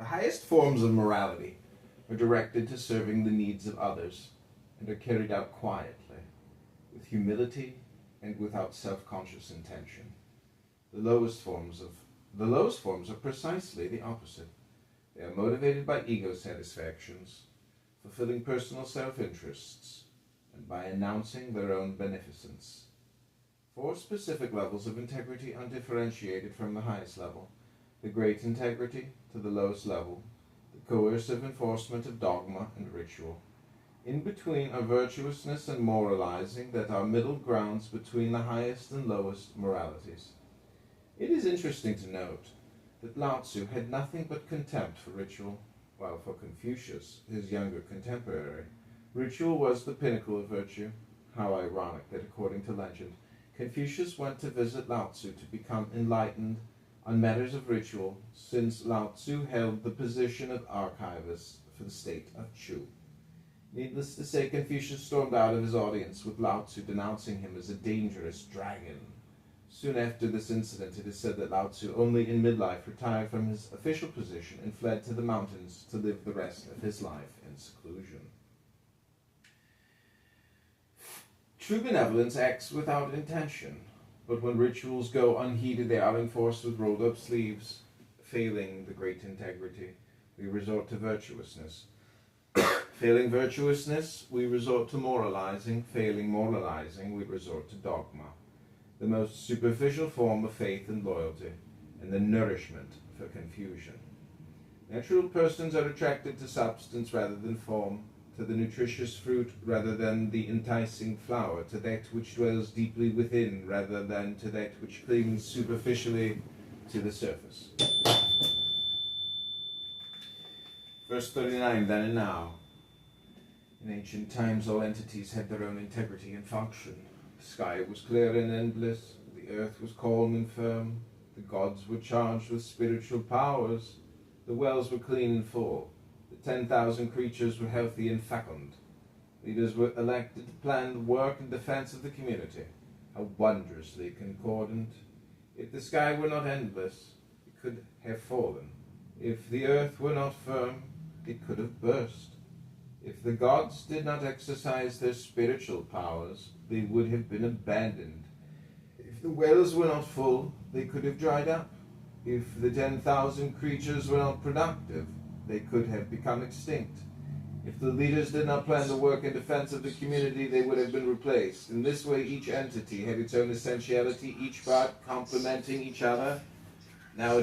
The highest forms of morality are directed to serving the needs of others and are carried out quietly, with humility and without self-conscious intention. The lowest forms are precisely the opposite. They are motivated by ego satisfactions, fulfilling personal self-interests, and by announcing their own beneficence. 4 specific levels of integrity are differentiated from the highest level: the great integrity to the lowest level, the coercive enforcement of dogma and ritual. In between are virtuousness and moralizing that are middle grounds between the highest and lowest moralities. It is interesting to note that Lao Tzu had nothing but contempt for ritual, while for Confucius, his younger contemporary, ritual was the pinnacle of virtue. How ironic that, according to legend, Confucius went to visit Lao Tzu to become enlightened on matters of ritual, since Lao Tzu held the position of archivist for the state of Chu. Needless to say, Confucius stormed out of his audience with Lao Tzu denouncing him as a dangerous dragon. Soon after this incident, it is said that Lao Tzu, only in midlife, retired from his official position and fled to the mountains to live the rest of his life in seclusion. True benevolence acts without intention, but when rituals go unheeded, they are enforced with rolled-up sleeves. Failing the great integrity, we resort to virtuousness. Failing virtuousness, we resort to moralizing. Failing moralizing, we resort to dogma, the most superficial form of faith and loyalty, and the nourishment for confusion. Natural persons are attracted to substance rather than form, to the nutritious fruit rather than the enticing flower, to that which dwells deeply within rather than to that which clings superficially to the surface. Verse 39, then and now. In ancient times, all entities had their own integrity and function. The sky was clear and endless, the earth was calm and firm, the gods were charged with spiritual powers, the wells were clean and full, the 10,000 creatures were healthy and fecund. Leaders were elected to plan the work and defense of the community. How wondrously concordant. If the sky were not endless, it could have fallen. If the earth were not firm, it could have burst. If the gods did not exercise their spiritual powers, they would have been abandoned. If the wells were not full, they could have dried up. If the 10,000 creatures were not productive, they could have become extinct. If the leaders did not plan the work in defense of the community, they would have been replaced. In this way, each entity had its own essentiality, each part complementing each other. Now